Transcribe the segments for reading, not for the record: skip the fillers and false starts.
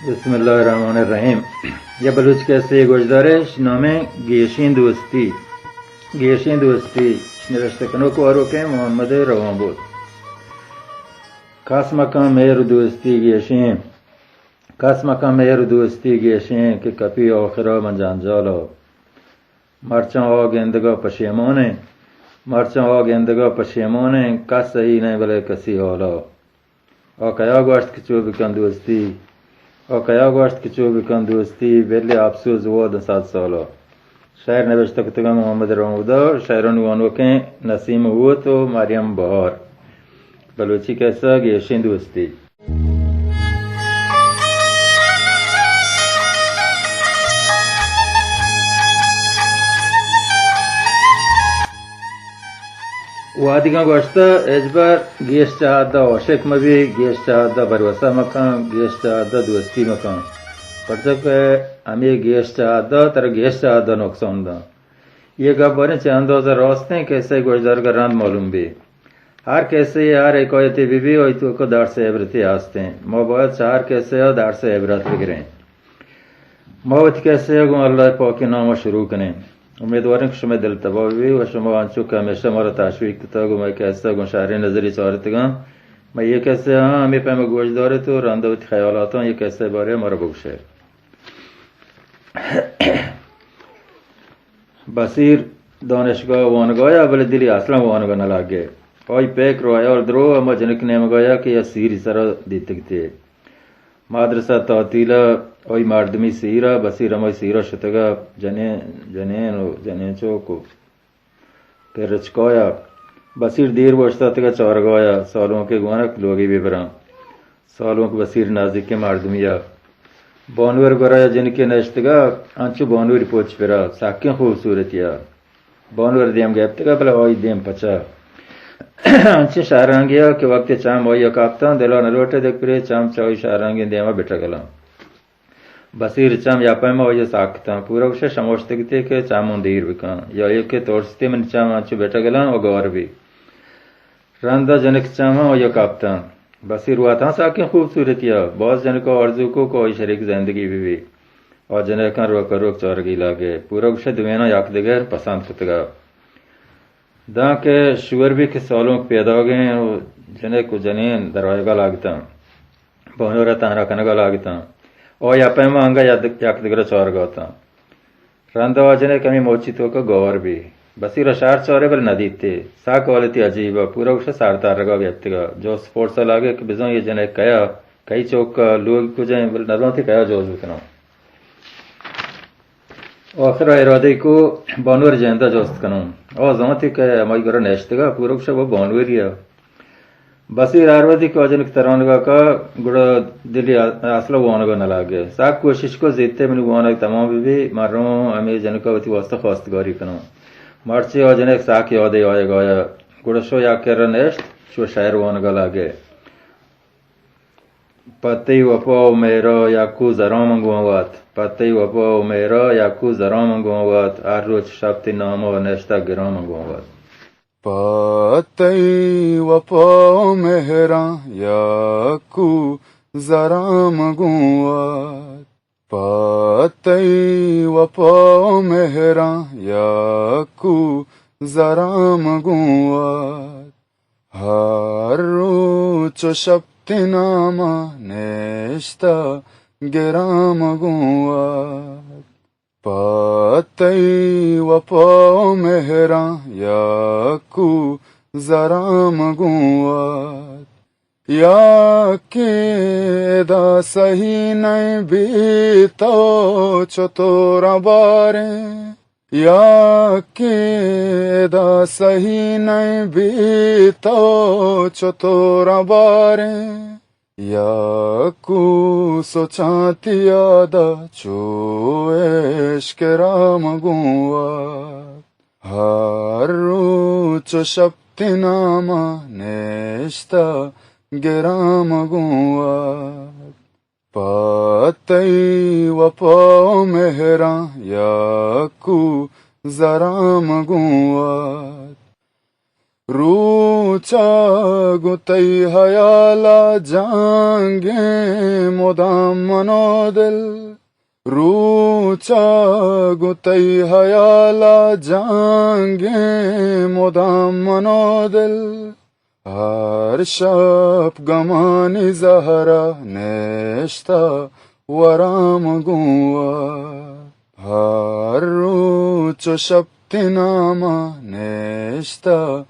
बिस्मिल्लाहिर्रहमानिर्रहीम। यह बलूच कैसे गुजदारे नामे गेशीं दोस्ती नरस्तकनो को आरोके मोहम्मद रवाबुद खास मकाम मेर दोस्ती गेशीं के कपी आखिरा मंजान जालो मरचा आ गेंदगा पशेमोने का सही नहीं भले कसी होला और कया गोश्त की चोबिकन दोस्ती बेले अफसोस वो 7 सालो शायर नविश्ता कुतगा मोहम्मद रमूदा शायरों वानों के नसीम हुआ तो मरियम बहार बलूची कैसा गेशीं दोस्ती वादिगा गोश्ता एजबार गेश चाहदा औशक मबी गेश चाहदा भरोसा मकान गेश चाहदा दोस्ती मकान पड़तक हमें गेश चाहदा तर गेश चाहदा नुकसान दा ये गब्बारे चांदो जा रास्ते कैसे गुजर का रांद मालूम भी हर कैसे यार एक होती बीबी होई तो को दार से इबरती आस्ते मोबाइल चार कैसे दार से इबरत बिगरे मौत कैसे गो अल्लाह पाक के नाम शुरू करें उम्मीदवारों को शुमे दिल तबावी व शुमा आंचू का हमेशा मारा ताशवीक तथा गो मैं कैसा गो शारे नजरी चारतगा मैं ये कैसे हाँ हमें पे मैं गोश दौरे तो रांदवत ख्याल आता हूँ ये कैसे बारे हमारा बुकशेर बसीर दानिशगाह वान गया भले दिली असला वान गना लागे ओई पैक रोया और द्रो अमा जनक ने मगाया कि यह सीरी सरा दीतकते माद्रसा तातीला ओई मार्दमी सीरा बसीर अमय सीरा शतगा जने चौको फिर रचकाया बसीर देर बचता तगा चार गया सालों के गुआनक लोगी बेबरा सालों के बसीर नाजिक के मार्दमिया बानवर गराया जिनके नश्तगा अंचु बानवर पोच फिरा साक्यों खूबसूरतिया बानवर देम गैप्तगा भला ओई देम पचा अंचे शारांगिया के वक्त चाम ओया कापता दिला नलोटे देख फिरे चाम चाई शारांगी देमा बेटा गला बसीर चाम यापामा ओया साकता पूरा उसे समोस्तगते के चामों दीर बिका या एक के तोड़ते मन चाम अंचु बेटा गला और गौर भी रंदा जनक चामा ओया कापता बसीर हुआ था साक्यों खूबसूरतिया बहुत जन को अर्जू को कोई शरीक जिंदगी भी और जनक रोक रोक चौरगी लागे पूरा उसे दुवेना याक दिगर पसंद कुतगा दा के शुगर भी के सालों पैदा हो गए जने को जनेन दरवाजा लागता बोनोरा तारा कनगा लागता और या पैमा अंगा याक दिगर चौर गाता रंदा जने कमी मोचितो का गौर भी बसीर शार चौरे बल नदी थे सा क्वालिटी अजीब पूरा उसे सारता रगा व्यक्तिगा जो स्पोर्ट्स लागे कि बिजो ये जने कया कई चौक का लोग को जाए बल नजरों थे कया जोज बिकना आखिर इरादे को बानवर जयंता जोस्त कनो और जमाती के हमारी घर नेश्तगा पूरा उसे वो बानवरिया बसीर आरवदी को अजनक तरानगा का गुड़ा दिली असला वानगा न लागे साक कोशिश को जीतते मैंने वानग तमाम भी मारो हमें जनका वती वास्ता खास्तगारी कनो मार्चे और जनक साक याद आएगा गुड़ा शो या कर नेश्त शो शायर वानगा लागे पति वफाओ मेरा याकू जरा मंगवात पति वफाओ मेरा याकू जरा मंगवात आर रोज शब्द नामो नेश्ता गिरा मंगवात पति वफाओ मेरा याकू जरा मंगवात पति वफाओ मेरा याकू जरा मंगवात हर रोज शब्द नामा नेश्ता गिराम गुआत पति वफाओ मेहरा याकू जराम गुआत या के दा सही नहीं बीतो चतोरा बारे या के दा सही नहीं बीतो चतोरा बारे या कू सोचाती यादा चोएश के राम गुआ हर रोच शब्द नामा नेश्ता गिराम गुआ पति वफाओ मेहरा याकू जराम गुआत روچا گوتی حیالا جانگے مدام منو دل روچا گوتی حیالا جانگے مدام منو دل هر شب گمانی زهرا نشتا ورام گوه هر روز و شب تناما نشتا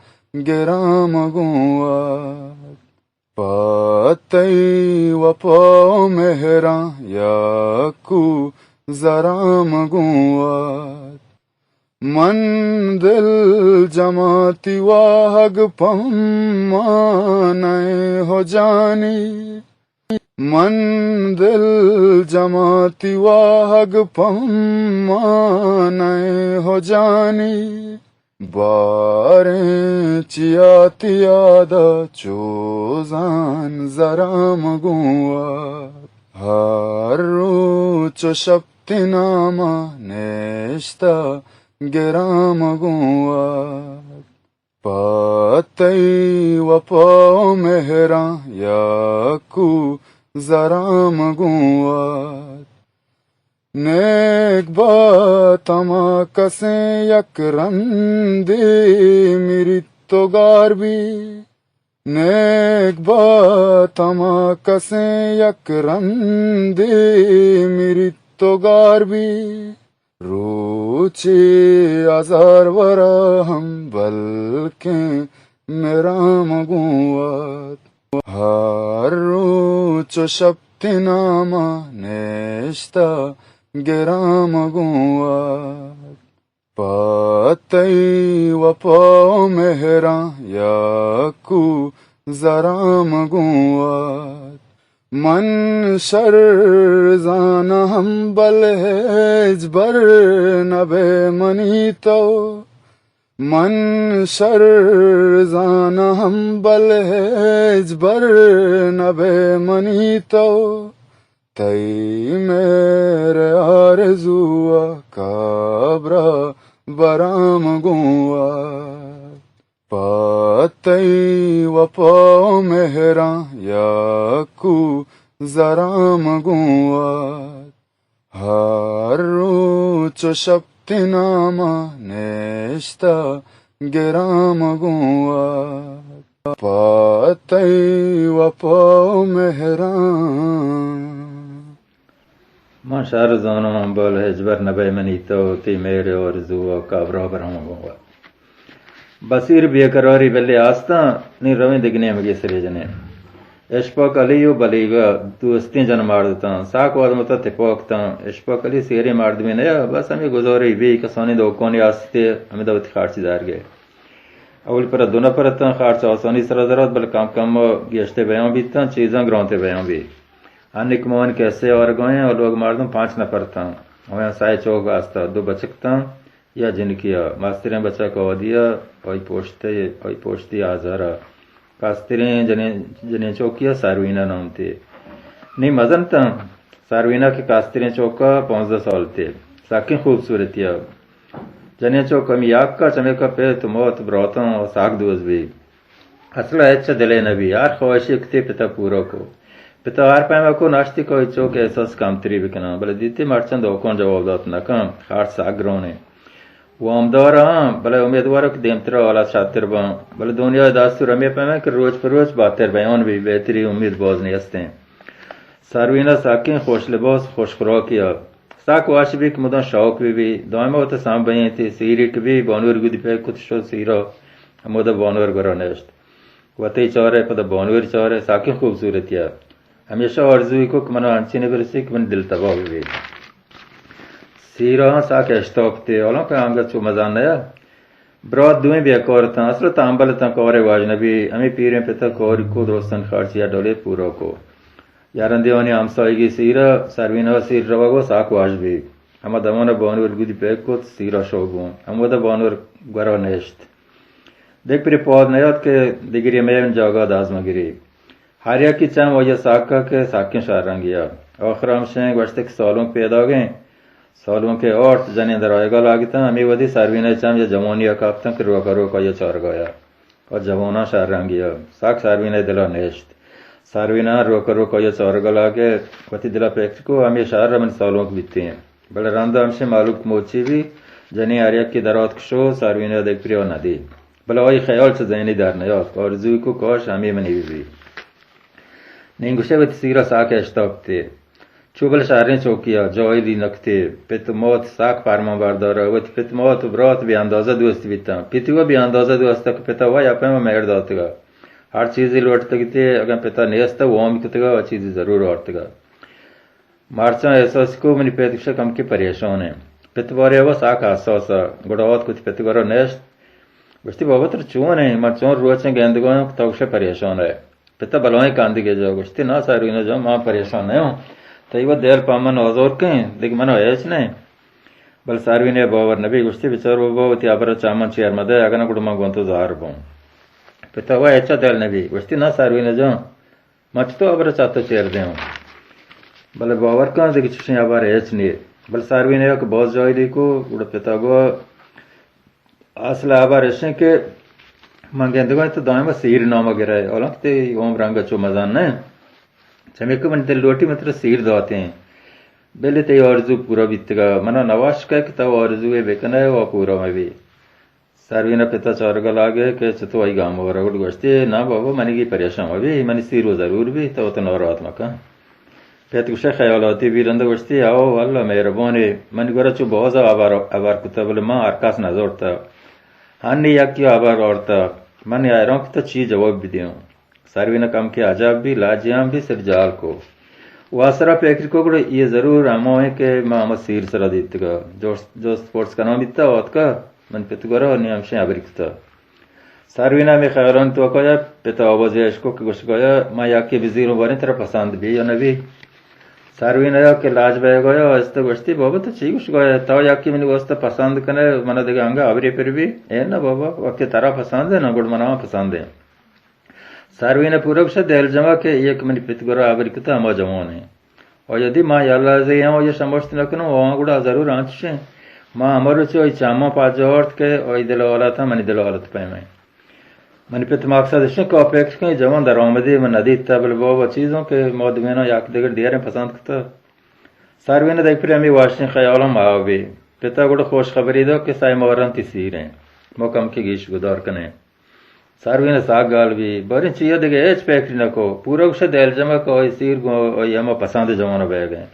گرام گوه پاتی و پا مهرا یاکو زرام گوه من دل جماتی واہگ پمانے ہو جانی من دل جماتی واہگ پمانے ہو جانی باریں چیاتی یادا چوزان زرام گوا ہر روز و شب تناما نشتا گرام گوا پاتی و پا مهرا یاکو زرام گوا نیک بات ما کسیں یک رندی میری تو گاربی نیک بات ما کسیں یک رندی میری تو گاربی روچی آزار ورا ہم بلکہ میرا مگوات ہر روز و شب تناما نشتا گرام گوات پاتی و پا مهرا یاکو زرام گوات من شر زانا ہم بلہج بر نبے منی تو من شر زانا ہم بلہج بر نبے منی تو تی میرے آرزو کابرا برام گوا پاتی و پا مهرا یاکو زرام گوا هر روز و شب تناما نشتا گرام گوا پاتی و پا مهرا من شهر زانم بال هجبر نبی منی تو تی میرے آرزو کابرا برام گوا بصیر بیقراری بلی آستا نی روین دگنے مگی سریجنے اشپاک علیو بلیگا دوستی جن ماردتا ساک وادمتا تپاکتا اشپاک علی سیری ماردمی نیا بس ہمیں گزاری بی کسانی دوکانی آستے ہمیں دوتی خارچی دار گئے اول پر دونا پرتا خارچ آسانی سرازرات بل کام کم گیشتے بیان بیتا چیزاں گرانتے بیان بھی انک موان کیسے اور گوئیں اور لوگ ماردم 5 نفر تا ہمیں سائے چوک آستا 2 بچکتا یا جن کیا ماسترین بچہ کو دیا اوی پوشتی آزارا کاسترین جنین چوکیا ساروینا نام تے نہیں مزن تا ساروینا کے کاسترین چوکا 15 سال تے ساکین خوبصورتیا جنین چوک ہم یاک کا چمے کا پہ تو موت بروتا اور ساک دوز بھی اصلا اچھا دلے نبی یار خواہشی کتے پتا پورا کو پتا ہر پائمہ کو ناشتی کوئی چوک احساس کام تری بکنا بلے دیتی مرچند اوکون جواب دات نکم خارج ساک گرونے وہ امدار ہاں بلے امیدواروں کی دیمترا والا شاطر باں بلے دنیا داستور ہمیں پہمیں کہ روز پر روز باتر بیان بھی بہتری امید باز نہیں ہستے ساروینا ساکین خوش لباس خوش خوراکیا ساک واش بھی کہ مدن شوق بھی دائمہ ہوتا سام بھئیں تھی سیری کبھی بانور گودی پہ کت شو سیرا مدہ بانور گرا نشت وطی چارے پدہ بانور چارے ساکین خوبصورتیا ہمیشہ آرزوی کو کہ منو انچی نبرسی کہ من دل تباہ بھی سیرا ساک اشتاق تے اولا کہ آنگا چو مزان نیا برات دویں بیا کارتا اصلا تانبالتا کار واجنبی امی پیریں پتا کاری کو درستن خارچیا ڈولے پورا کو یارن دیوانی همسایگی سیرا سروینا سیر رواگو ساک واج بھی اما دمانا بانور گودی پیک کت سیرا شوگون اما دا بانور گرا نشت دیکھ پری پاد نیاد که دیگری میون جاگا دازما گیری هریا کی چم واجه ساکا که ساکین شارنگیا آخر همشنگ وشتک سالون پیدا گئیں سالوں کے 8 جنین در آئیگا لاگتا ہمیں ودی سروینا چم یا جمونیا کاپتا کہ روکا روکا یا چار گایا و جوانان شهر رنگی ساک ساروینه دلا نشت ساروینا روکا یا چارگلا که وقتی دلا فکر کو همی شهر من سالوں کو بیتتے ہیں بل رندا همشه معلوم موچی بھی جنی آریک کی درات کشو ساروینا دیکھ پریو ندی بل آی خیال چه زینی در نیاد آرزوی کو کاش همی منی بی نینگوشه وقتی سیرا ساک اشتاقتی چوبل شهرین چوکیا جایی دی نکتی پیت موت ساک فرمان برداره وقتی پیت موت و برات بی اندازه دوستی بیتم پیتیو بی اندازه دوسته که پیتا وای اپن و مهر داتگا هر چیزی لوٹتے گی اگر پیتا نیستا وہ ہم کتگا وہ چیزی ضرور آرتگا مارچاں احساس کو منی پیتکشا کم کی پریشان ہے پیتواری وہ ساک حساسا گڑاوات کچھ پیتگارا نیشت گوشتی بابا تر چون ہے مر چون روچیں گندگاں توکشا پریشان ہے پیتا بلوائیں کاندی کے جاؤ گوشتی نا ساروینا جاؤ ماں پریشان ہے ہوں تیوہ دیر پامن آزور کہیں لیکن منو ایچ نہیں بل ساروینے باور نبی گوشتی بچار بابا تی آبرا چامن چیر مده اگنا گوڑ من گونتو ظاهر بون پیتا وہ ایچا دل نبی گوشتی نا ساروینا جاؤ مچ تو آبرا چاہتا چیر دے ہوں بل باور کان دیکھ چشیں آبار ایچ نہیں بل ساروینے ایک باز جائی دیکھو گوڑ پیتا گو اصل آبار ایشیں کہ من گندگویں تو دائما سیر نام گرائے اولاں کتے اوم رنگا چو مزان نہیں چمیکو من دل لوٹی مطلب سیر داتے ہیں بلی تی آرزو پورا بیتگا منا نواش که تا آرزوی بکنه و پورا می سروینا پیتا چارگا لاگه که چطور ای گام ورا گوڑ گوشتی نا بابا منی گی پریشان بی منی سیر و ضرور بی تو تو ناراحت مکن پیت گوشه خیالاتی بیرنده گوشتی آو والله مهربانی من گورا چو بازا آبار کتا بلی من ارکاس نزورتا هنی یکی آبار آرتا من ایران کتا چی جواب بیدیوں سروینا کم کے عجاب بھی لاجیام بھی صرف جال کو واسرا پیکر کو گڑا یہ ضرور ہمو ہے کہ ما سیر سرا دیتگا جو سپورٹس کا نام بیتا وات کا من پیتگارا اور نیم شیں ابریکتا سروینا میں خیالان تو کایا پیتا آواز عشقو کہ گوش گایا ما یاکی وزیروں باریں ترا پسند بھی یا نبی سروینا یا کہ لاج بے گایا استا گوشتی بابا تو چی گوش گایا تا یاکی منی واسطہ پسند کنے منا دیگا ہنگا ابری پر بھی اے نا بابا وقتی ترا پسند ہے نا گوڑ منا پسند ہے ساروینا پورا کشا دل جمع که یک منی پیتگارا آبری کتا اما جوان ہے اور یدی ما یالله زیان یا شماشت نکنم وان گوڑا ضرور آنچشن ما امرو چه ای چاما پاجارت که ای دل آلتا منی دل آلت پیمه منی پیت مقصدشن که اپیکش کنی جوان در آمده من ندید تا بل بابا چیزوں که مادمینا یک دیگر دیارن پسند کتا ساروینا دیگ پر امی واشن خیالم آوی پیتا گوڑا خوش خبری دو که سای موران تی سیریں موکم که گیش گدار کنه ساروینا ساگ گال بھی بارین چیئے دیگه ایچ پیکری نکو پورا کشه دل جمع که آئی سیر گو آئی اما پسند جوانا بے گئے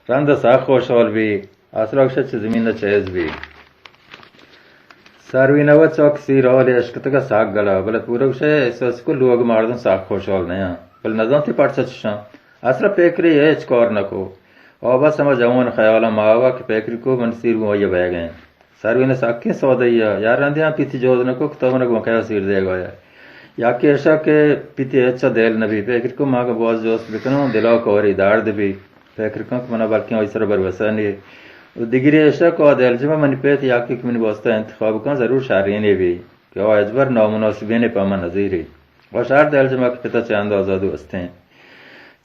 رند ساگ خوشحال بھی آسرا کشه چه زمین چیز بھی ساروینا و چاک سیر آلی اشکتا ساگ گلا بلد پورا کشه احساس کو لوگ مردن ساگ خوشحال نیا بل نظام تی پرچا چشان آسرا پیکری ایچ کار نکو آبا سما جوان خیالا ماوا که پیکری کو من سیر گو آئی بے گئے ساروینا ساکیں سودایا یار رندی ہاں پیتی جوز نکو کتابنا کو مکیا سیر دے گایا یا کہ ایسا کہ پیتی اچھا دل نبی پیکر کو ماں کا باز جوز بکنو دلاو کوری دارد بھی پیکر کو منا بلکہ اس طرح بروسانی دیگری ایسا کو دل جمع منی پیت یا کہ منی واسطہ انتخاب کن ضرور شارینی بھی کہ وہ اجبر نامناسبین پاما نظیری اور شار دل جمع کے پتا چاند آزادو استے ہیں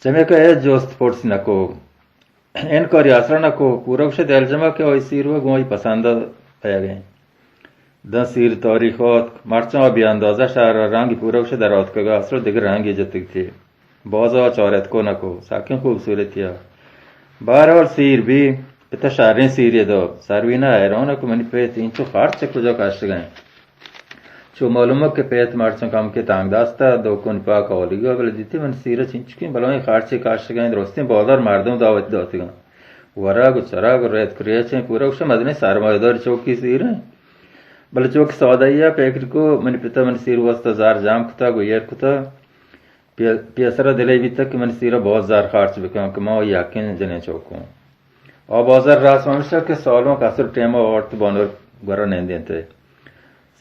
چمے کا ایج جوست پورس نکو ان کاری آسرا نکو پورا کش دل جمع کے وہ سیر و گوئی پسند پیا گئے دن سیر تاریخات مرچاں بی اندازہ شهر رنگی پورا کشه در آت کگا اصلا دیگر رنگی جتک تھی بازا چارت کو نکو ساکن خوبصورتیا بہرحال سیر بھی پتا شهرین سیری دو سروینا حیران کو منی پیت این چو خارج چه کجا کاشت گئے چو معلومه که پیت مرچاں کم که تانگ داستا دو کن پاک آلیگا بل دیتی من سیر چینچکین بلوی خارج کاشت گئے درستین بازار مردم دعوت داتی گئے وراغ و چراغ و ریت کریچیں پورا کشه مدنی سرمایدار چوکی سیر ہیں بل چوک سودایا پیکر کو من پتا من سیر واسطہ زار جام کتا گویر کتا پیسرا دلی بیتا کہ من سیرا بہت زار خارچ بکن کہ ما یاکین جنے چوکوں اور بازار راس ممشا کہ سالوں کا اثر ٹیمہ عورت بانور گورا نیندین تے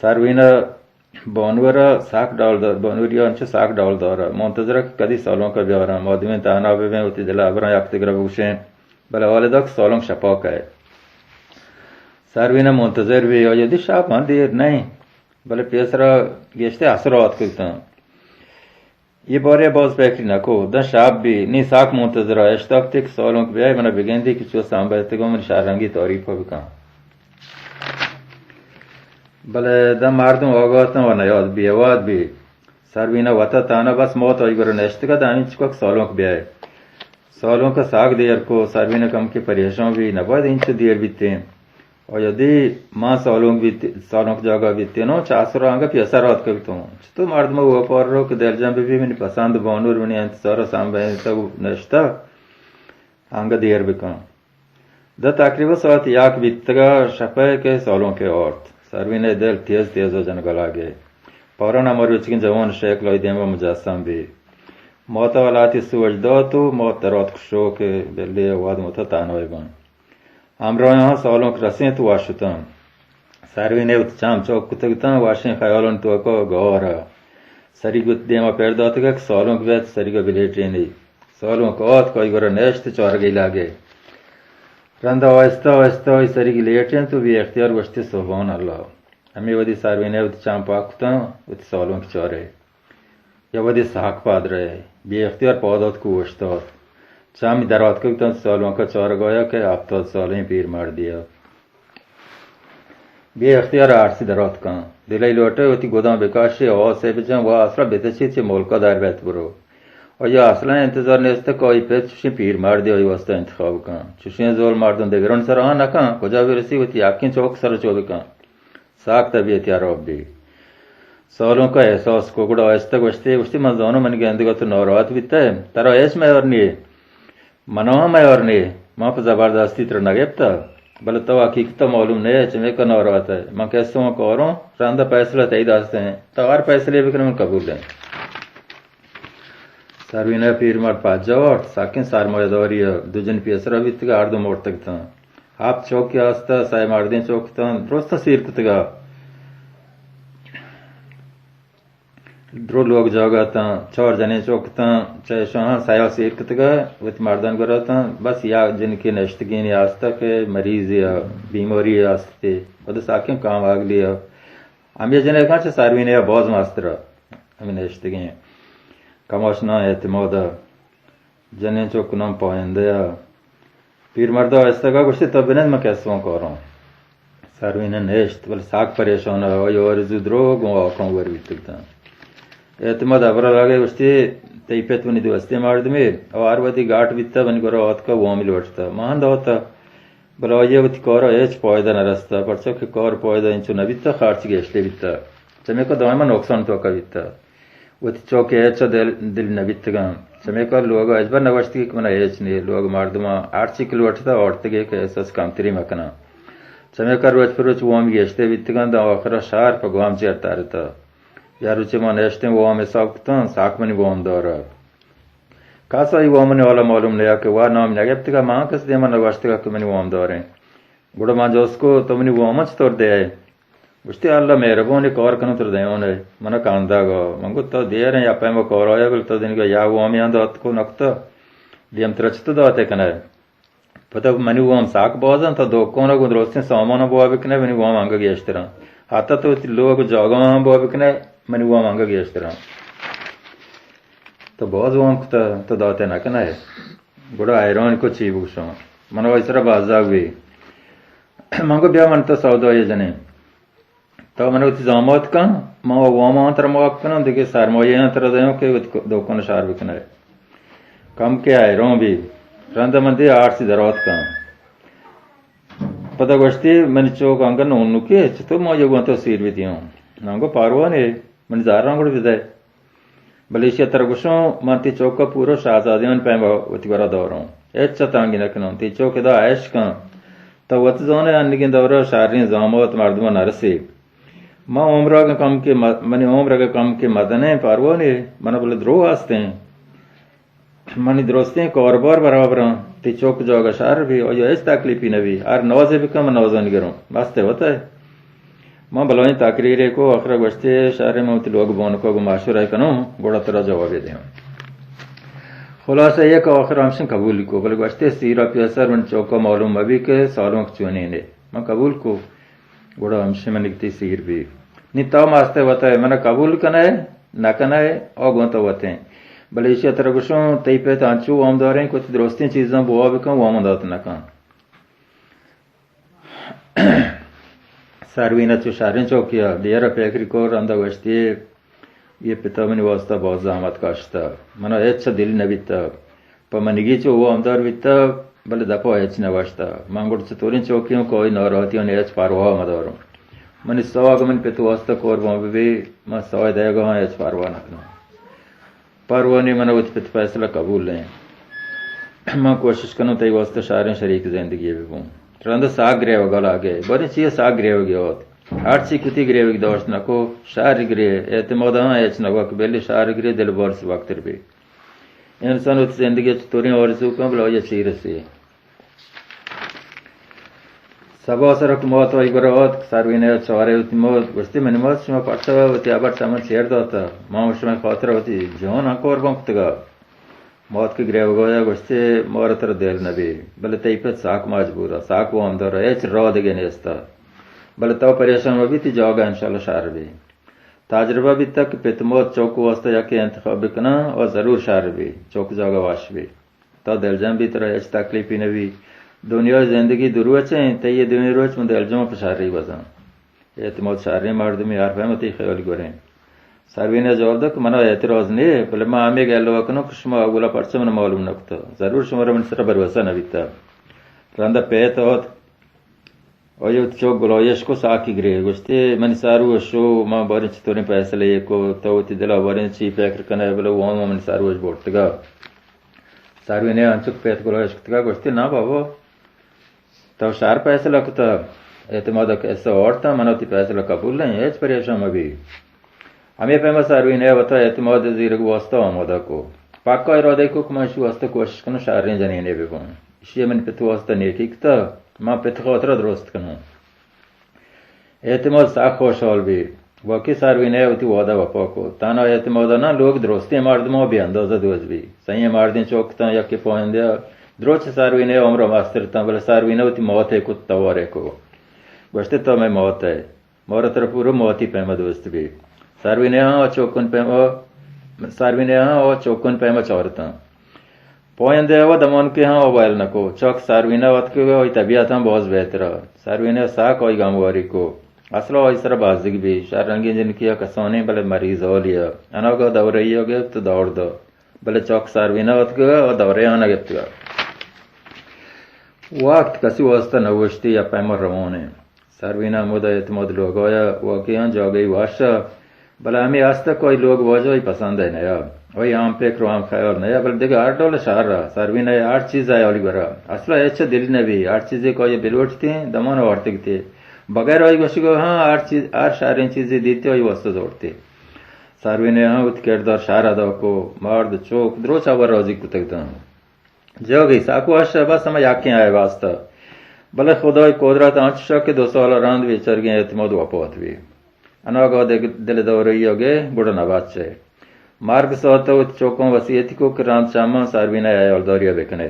ساروینا بانورا ساک ڈال دار بانوریا انچہ ساک ڈال دارا منتظرہ کہ کدی سالوں کا بیارا مادمین تانابے میں ہوتی دلا ابران یاکتے گرہ بوشیں بل والدہ کہ سالوں شپاک ہے ساروینا منتظر بھی اور یدی شاپ ہاں دیر نہیں بلے پیسرا گیشتے اثرات کرتا ہوں یہ بارے باز پیکری نکو دن شاپ بھی نی ساک منتظرہ اشتاق تک سالوں کے بیائی منا بگندی کہ چو سامبہتے گو من شارنگی تعریف ہو بکا بله دم مردم آگاهتن و نیاد بیواد بی سروینا وطا تانا بس موت آئی گرو نشت کا دانی چکا سالوں کو بیائے سالوں کا ساگ دیر کو سروینا کم کے پریشان بھی نباید انچ دیر بیتے ہیں اور یدی ماں سالوں کی جگہ بیتے نو چاسر آنگا پیسا رات کبیتوں چطور مردم ہوا پار رو کہ دل جنب بھی منی پسند بانور منی انتظار سام بین تا نشتا آنگا دیر بکن دا تقریبا ساعت یک بیتگا شپے کے سالوں کے عورت سروینا دل تیز تیز ہو جنگل آگے پاران ہماری چکن جوان شیخ لائی دیم و مجسم بھی موتا والاتی سوجدا تو موت درات کشو کے بلی واد موتا تانوی بان ہمراہ یہاں سالوں کے رسیں تو واشتن سروینا اتچام چوک کتگتن واشن خیالن تو اکو گوارا سری گت دیما پیر داتگا کہ سالوں کے بیت سری گا بلیٹی نہیں سالوں کو آت کوئی گورا نیشت چار گئی لاگے رندہ آہستہ آہستہ سری کی لیٹیں تو بھی اختیار بشتی سبحان اللہ ہمیں ودی سروینا ودی چام پاکتن ودی سالوں کی چارے یا ودی ساک پاد رہے بی اختیار پادات کو وشتاد چامی درات کبتن سالوں کا چار گویا کہ افتاد سالیں پیر مار دیا بی اختیار عرصی درات کن دلی لوٹے ہوتی گودام بکاشی آواز سے بجن وہ اصلا بیتشی چی مولکا در بیت برو اور یا اصلا انتظار نیسته که آئی پیت چوشین پیر مردی آئی واسطه انتخاب کن چوشین زول مردن دیگران سر آن نکن کجا برسی و تی یقین چوک سر چو بکن ساک طبیعت یا رب بھی سالوں کا احساس کو گڑا آہستہ گوشتی من زانو من گندگا تو ناراحت بیتا ہے ترا ایش میار نیه منوها میار نیه ما پا زبردستی تر نگیبتا بله تو حقیقتا معلوم نیه چمه کا ناراحت ہے من کہستا ہوں کاروں رندہ فیصلہ تایی داستے ہیں تو ہر فیصلے بکنے من قبول دیں سروینا پیرمرد پاجاورد ساکن سرمایه داری دوجن پیسرا بیتگا اردو مرتگتن آپ چوکی آستا سای مردین چوکتن درستا سیر کتگا درو لوگ جاگتن چار جنین چوکتن چای شاہاں سایا سیر کتگا ویت مردان گراتن بس یا جن کی نشتگینی آستا کہ مریض یا بیماری آستے ودو ساکن کام آگ لیا ہم یہ جنہیں کہاں چا سروینا باز ماسترا ہمیں نشتگین کماشنا اعتمادا جنین چوکنام پاینده پیرمردا آهسته گوشتی تا بینید من کسوان کارم سروینا نشت ولی ساک پریشانه آی آرزو دروگ و آکان ور بیتگتن اعتماد ابرا لاگه گوشتی تیپت ونی دوستی مردمی او آروادی گاٹ بیتا ونی گورا آت کا وامی لوٹتا ماهن داتا بلا آیه وتی کارا ایچ پایده نرستا پرچا که کار پایده اینچو نبیتا خرچی گشته بیتا چمی که دائما نقصان توکا بیتا وتی چوک ایچا دل نبیتگان چمی که لوگا اجبر نوشتی که من ایچ نی لوگ مردما آرچی که لوٹتا آرتگه که احساس کمتری مکنا چمی که روچ پر روچ وامی گشته بیتگان دا آخرا شهر پا گوام چیرتا رتا یا روچ ما نشتیم وام حساب کتن ساک منی وام دارا کاسا ای وامنی والا معلوم نیا که وار نام نگیبتگا ماں کس دیما نوشتگا که منی وام داریں گوڑا ماں جو اس کو تو منی وامن چطور دے ہے گوشتی اللہ مہربانی کار کنو تر دیون ہے منا کاندا گا منگو تو دے رہے یا پیما کار آیا گل تو دن گا یا وامی اندات کو نکتا دیم ترچتا داتے کنا ہے پتا منی وام ساک بازن تا دو کونا گو درستی سامان بوا بکنے منی وام آنگا گیشتران حتی تو لوگ جاگا وام بوا بکنے منی وام آنگا گیشتران تو باز وام کتا تو داتے نکنا ہے گوڑا ایران کو چی بوشا منو اس طرح بازاگ بھی منگو بیا من تو سودای جنیں تو منو تی زامات کن ما وام آنتر مواب کنم دیگه سرمایه آنتر دیوں که دوکان شهر بکنه کم که ایران بھی رنده من دی آرسی درات کن پتا گوشتی منی چوک آنگا نونو که چطور ما یگوان تو سیر بیدیوں نانگو پاروانه منی زاران گوڑ بیده بلیشیا ترگوشوں من تی چوک کا پورو شہزادیان پیم وتی گورا دوروں ایچا تانگی نکنم تی چوک دا عیش کن تو وقت زانه انگین دورا شهرین زامات مردمان نرسی ما عمره کا کم کے منی عمره کا کم کے مدنے پاروانی من بولے درو آستے ہیں منی درستے ہیں کاربار برابر تی چوک جاگا شهر بھی اور ایس تکلیفی نبی ہر نوازے بھی کم نوازانی گروں بستے ہوتا ہے ما بلوین تقریرے کو اخرا گوشتے شهر میں تی لوگ بانکو گو معاشرہ کنوں گوڑا ترا جواب دیں خلاصہ یک آخر ہمشن قبول کو بلے گوشتے سیرا پیسر من چوکا معلوم مبی کے سالوں چونے نے من قبول کو گوڑا ہمشن من نکتی سیر بھی نی تو ماستے ہوتا ہے من قبول کنا ہے نہ کنا ہے او گونتا ہوتے ہیں بلے اسی طرح گوشوں تی پہ تانچو وام داریں کچھ درستین چیزاں بوا بکن وام دات نہ کن سروینا چو شهرین چوکیا دیره فکری کو رنده گشتی یه پتامنی واسطه باز زحمت کاشته منا هیچ دل نبیتا پا منگی چو او امدار بیتا بله دپا هیچ نوشته من گوڑ چطورین چوکیوں کوئی ناراحتیوں هیچ پروا مدارم من سواگ من پتو واسطه قربان ببی من سوای دیگه ها هیچ پروا نکنم پروانی من وقت پت فیصله قبول لیں मैं कोशिश करूँ तई वास्ते शारें शरीक जिंदगी भी बूँ रंद साग ग्रेव गल आगे बड़ी चीज साग ग्रेव गया हर चीज कुती ग्रेव की दोस्त न को शार ग्रे एतमाद हाँ एच न वक्त बेली शार ग्रे दिल बोर से वक्त भी इंसान उस जिंदगी तोरी और सुकम लो ये चीज से सब असर मौत वही बरात सार्विने चारे उतनी मौत बस्ती मैंने मौत शुमा पट्टा होती आबर सामान शेयर दोता माँ उसमें खातर होती जोन आकोर बंकत गा मौत की ग्रेव गोया बस्ती मोर तर देल नबी बले तई पे साक मजबूर साक वो अंदर एच रो देगे नेस्ता बले तो परेशान हो भी ती जाओगा इंशाल्लाह शार भी ताजरबा भी तक पित मौत चौक वास्ते जाके इंतखाब करना और जरूर शार भी चौक जाओगा वाश भी तो दिलजम भी तरह एच तकलीफी नबी दुनिया जिंदगी दुरुच है तय ये दुनिया रोज में दिलजम पशारी बजा एतमौत शारी मर्दमी यार फहमती ख्याल गोरे सर्विने जवाब दो कि मना एतराज नहीं भले मैं आमे गए लोग कनो कुछ मैं अगला पर्चे मन मालूम नकता जरूर शुमारा मन सर भरोसा न बीता रंदा पेत होत और ये चौक गुलायश को साकी ग्रे गुस्ते मन सारू शो मां बारे चितोरे पैसे ले को तो ती दिला बारे ची पैकर कने बोले वो मन सारू बोटगा सर्विने अंचुक पेत गुलायश का गुस्ते ना बाबा तो शार पैसे लगता एतमाद ऐसा औरता मनोती पैसे कबूल नहीं है परेशान अभी हमें पेमा सर्विने बता एतमाद जीर वास्ता आमोदा को पाका इरादे को कमाशु वास्ता कोशिश कनो शारें जनीने भी बन इसी मन पे तो वास्ता नेकिकता मां पे तो खतरा दुरुस्त कनो एतमाद सा खुशहाल भी वाकई सर्विने उती वादा वफा को ताना एतमाद ना लोग दुरुस्ती मर्दमो भी अंदाजा दोज भी सही मर्दिन चौकता या के पोंदे द्रोच सर्विने उम्र मास्टरता बोले सर्विने उती मौत है कुत्ता वारे को बस्ते तो मैं मौत है मोर तरफ पूरा मौत ही पेमा दोस्त भी सर्विने हाँ चौकन पेमा चौरता पोयंदे वो दमन के हाँ मोबाइल नको चौक सर्विने वत के वो तबियत हाँ बहुत बेहतर सर्विने सा कोई गामवारी को असलो इसरा बाजिक भी शारंगी जिनकी कसौने भले मरीज हो लिया अनोगो दौड़ई हो गए तो दौड़ दो भले चौक सर्विने वत के और दौरे आना गया वक्त कसी वास्ता नवश्ती या पैमा रवाने सर्विना मुदा एतमद लोग होया वाकई हाँ जो गई वाशा भला हमें आज तक कोई लोग वजह ही पसंद है नया वही आम पे क्राम ख्याल नया बल देखो 8 डॉलर शार रहा सर्वी ने 8 चीज आया वाली बरा असला अच्छा दिल ने भी 8 चीजें कोई बिलोट थे दमन औरते थे बगैर वही गोशी को हाँ 8 शारें चीजें देते वही वस्तु जोड़ते सर्वी ने हाँ उत किरदार शार अदा को मर्द चौक द्रोचा वर रोजी को तकता जो गई साकू आशा बस समझ आके आए वास्ता भले खुदा कोदरत आंच के 2 साल रांद भी चर गए एतमद वापस भी अनागो दिल दौरई हो गए बुढ़ा नवाज से मार्ग सोता चौकों वसीयत को राम शामा सार्विने आए और दौरिया बेकने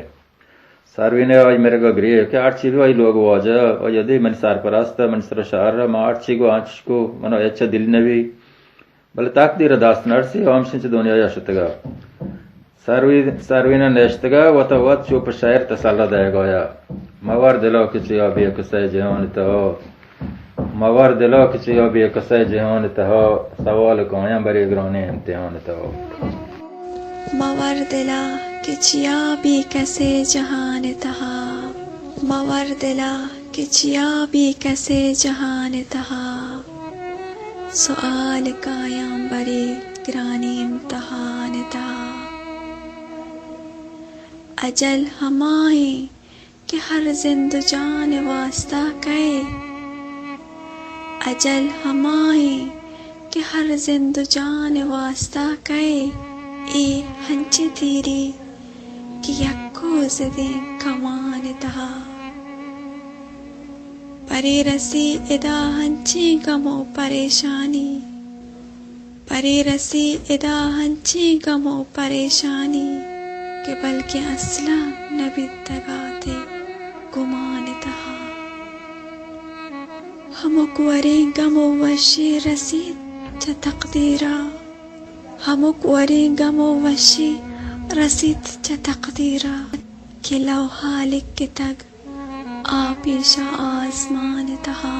सार्विने आज मेरे को गृह के 8 चीज वही लोग वाजा और यदि मन सार परास्ता मन सर शार मा 8 चीज को आंच को मनो अच्छा दिल ने भी भले ताकदीर दास नरसी ओम सिंच दुनिया या शतगा सार्विने नेश्तगा वत चुप शायर तसल्ला दे गया मवर दिलो किसी अभी कसे जहान तो मवर दिलो किसी अभी कसे जहान तो सवाल को या बड़े ग्राने इम्तिहान तो मवर दिला किचिया भी कैसे जहान तहा मवर दिला किचिया भी कैसे जहान तहा सवाल कायम बड़े ग्राने इम्तिहान तहा अजल हमाए कि हर जिंद जान वास्ता कहे अजल हमाए कि हर जिंद जान वास्ता कहे ए हंची तेरी कि यक्को ज़दे कमान तहा परे रसी इदा हंची गमो परेशानी परे रसी इदा हंची गमो परेशानी के बल्कि असला नबी तगाते गुमान तहा हमक वरे गमो वशी रसीद च तकदीरा हमक वरे गमो वशी रसीद च तकदीरा कि लौहा लिख के तग आपेशा आसमान तहा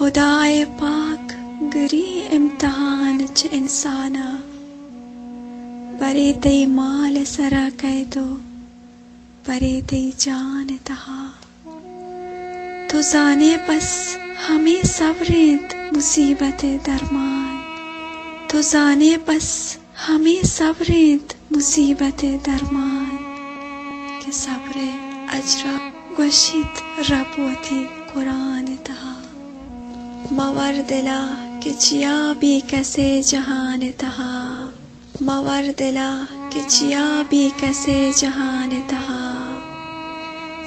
खुदाए पाक गरी इम्तिहान च इंसाना बरे तई माल सरा कह दो बरे तई जान तहा तो जाने बस हमें सब्रेंत मुसीबत दरमान तो जाने बस हमें सब्रेंत मुसीबत दरमान के सब्रे अजरा गुशित रबोती कुरान तहा मवर दिला कि जिया भी कैसे जहान तहा मवर दिला कि जिया भी कैसे जहान तहा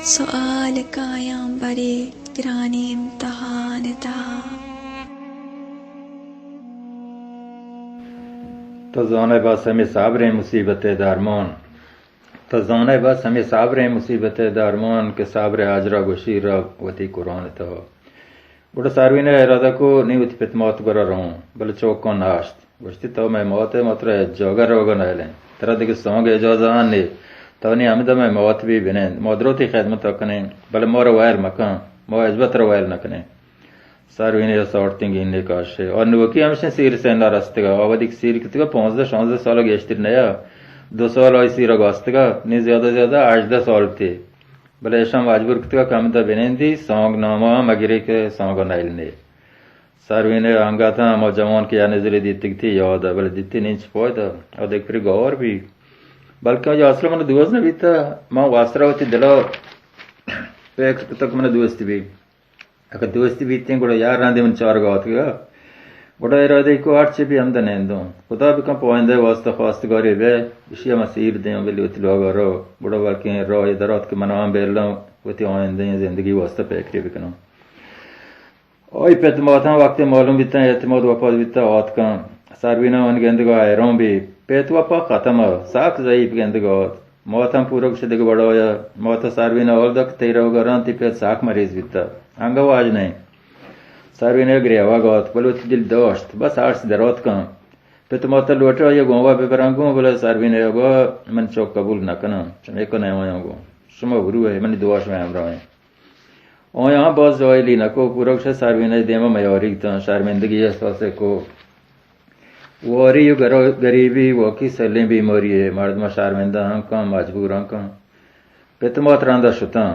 सुआल कायम बरे गिरानी इम्तिहान तहा तो जाने बस हमें साबरे मुसीबत दारमान तो जाने बस हमें साबरे मुसीबत दारमान के साबरे आजरा गुशीर वती कुरान तो बड़ा सार्विने इरादा को नहीं उति पित मौत गरा रहूं बल चौक को नाश्त वस्ती तो मैं मौत है मात्र जोगर रोगन आले तरह दिख सॉन्ग है जो जान ने तो नहीं हमें तो मैं मौत भी बिने मौदरोती खिदमत कने बल मोर वायर मकान मो अजबत वायर न कने सार्विने सॉर्टिंग इनने काशे और नुकी हमसे सीर से ना रास्ते का अवधिक सीर कितने 15-16 साल गेस्तिर नया 2 साल और सीर अगस्त का नहीं ज्यादा 8-10 साल थे बले ऐसा मजबूर कितने कम तो बिनेंदी सॉन्ग नामा मगिरे के सॉन्ग नाइल ने सार्विने आंगा था मो जवान की नजरे दीती थी याद बले दीती नहीं छपोए था और देख फिर गौर भी बल्कि जो असलो मन दिवस ने भी था मां वास्त्रा होती दिलो पेक तक मन दिवस भी अगर दोस्ती बीतते गुड़ा यार रांधे मन 4 गावत गा गुड़ा इरादे को 8 भी हम दने दो खुदा भी कम पॉइंट वास्ता खास्त गरे वे विषय मसीर दे बेली उत लोग रो गुड़ा वाके रो इधरत के मनवा बेलनो उत आइंदे जिंदगी वास्ता पेकरे बिकनो ओई पेत माथा वक्त मालूम बिता एतमद वफाद बिता औत का सार्विना वन गेंद गो आयरों भी पेत वफा खत्म साख जईब गेंद गो मौत हम पूरक से दिग बड़ो या मौत सार्विना और दक तेरो गरां ति पेत साख मरीज बिता अंगव आज नहीं सार्विने ग्रेवा गौत बोलो दिल दोस्त बस आर्स दरोत का पे तो मौत लोटो ये गोवा पे परंगो बोले सार्विने गो मन चौक कबूल न कना एको नहीं होयो गो सुमो गुरु है मन दोष में हमरा है ओ यहां बस जोइली न को पूरक से सार्विने देमा मयोरी त शर्मिंदगी है ससे को वोरी यु गरीबी वो की सले बीमारी है मर्द में शर्मिंदा हम का मजबूर हम का पे तो मौत रांदा सुता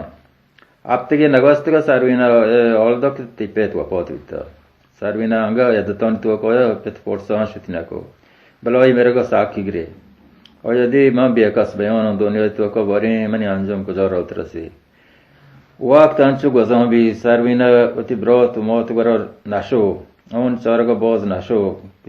अब तक ये नगस्त का सार्विना ऑल दो तिपेत वपोत विता सार्विना अंगा यदतन तो को पेत पोर्सा शुतिना को बलोई मेरे को साखी गिरे और यदि मां बेकस बयान दोने तो को बरे मनी अंजम को जरा उतरसी वक्त अंचु गजों भी सार्विना अति ब्रोत मौत गर नाशो उन चार को बोझ नाशो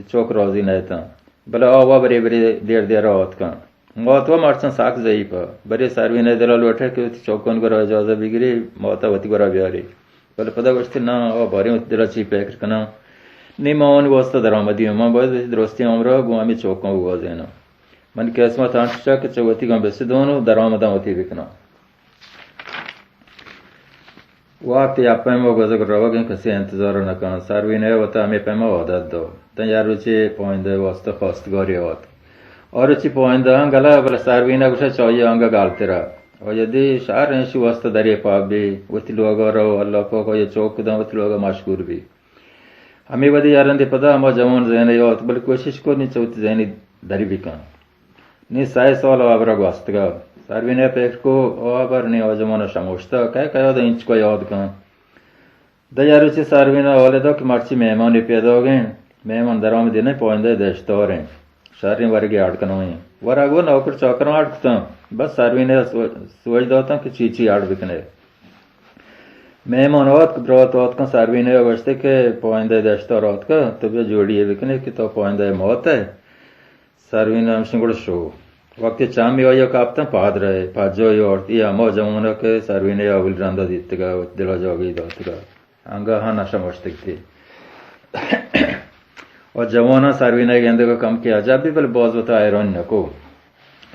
चौक रोजी नयता बला आवा बरे बरे देर रात का मौतवा मार्चन साख जई पर बरे सार्विने दला लोटे के चौकन को राजा बिगरे मौता वती को बिहारी बल पदा वस्ते ना ओ भरे दला ची पैक कना नि मौन वस्ता दरामदी म बस दोस्ती हमरा गुआमी चौकों हुआ जेना मन कैसमा तांचा के चौती का बेसे दोनों दरामदा होती बिकना वात या पैमो गजक रवगे कसे इंतजार न का सार्विने वता में पैमो आदत दो तयार रुचि पॉइंट दे वास्ता फास्ट गरी होत और अच्छी पॉइंट गला बल सार्विना कुछ चाहिए अंग गालते रहा और यदि शार ऐसी वस्त दरिए पाप भी उति लोग रहो अल्लाह को ये चौक दो उति लोग मशहूर भी हमें बदी यारन दे पता हम जवान जैने यो बल कोशिश को नहीं चौथ जैनी दरी भी का नहीं 100 साल आबरा वस्त का सार्विने पेट को आबर ने और जमाना समोस्ता कह दो इंच को याद का दयारु से सार्विना वाले दो कि मर्ची मेहमान पैदा हो गए मेहमान दराम देने पॉइंट दे देश तो रहे सारी वर्ग आड़कनो है वरागो नौकर चौकर आड़कता बस सार्विने सोच दो कि चीची आड़ बिकने मेहमान औत ब्रोत औत का सार्विने वस्ते के पॉइंट दे देश तो औत का तो भी जोड़ी है बिकने कि तो पॉइंट दे मौत है सार्विने हम सिंगुड़ शो वक्त चामी हो कापता पाद रहे पाजो और या मो जमुना के सार्विने अविल रांदा दितगा दिला जोगी दोतगा अंगा हा नशा मस्तिक थी और जवाना सार्विने गेंदे को कम किया जब भी बल बहुत बता आयरन को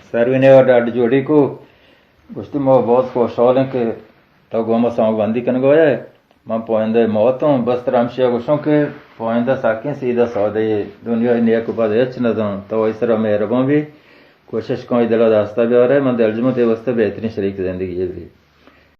सार्विने और डाड जोड़ी को गुस्ती मो बहुत को शौले के तो गोमा सॉन्ग बंदी कन गोया मां पॉइंट मौतों बस रामशिया गुशों के पॉइंट साके सीधा सौदे दुनिया ने को बाद एच न तो इस तरह मेरे भी कोशिश कोई दिला रास्ता भी आ रहा है मन दिलजमत व्यवस्था बेहतरीन शरीक जिंदगी है भी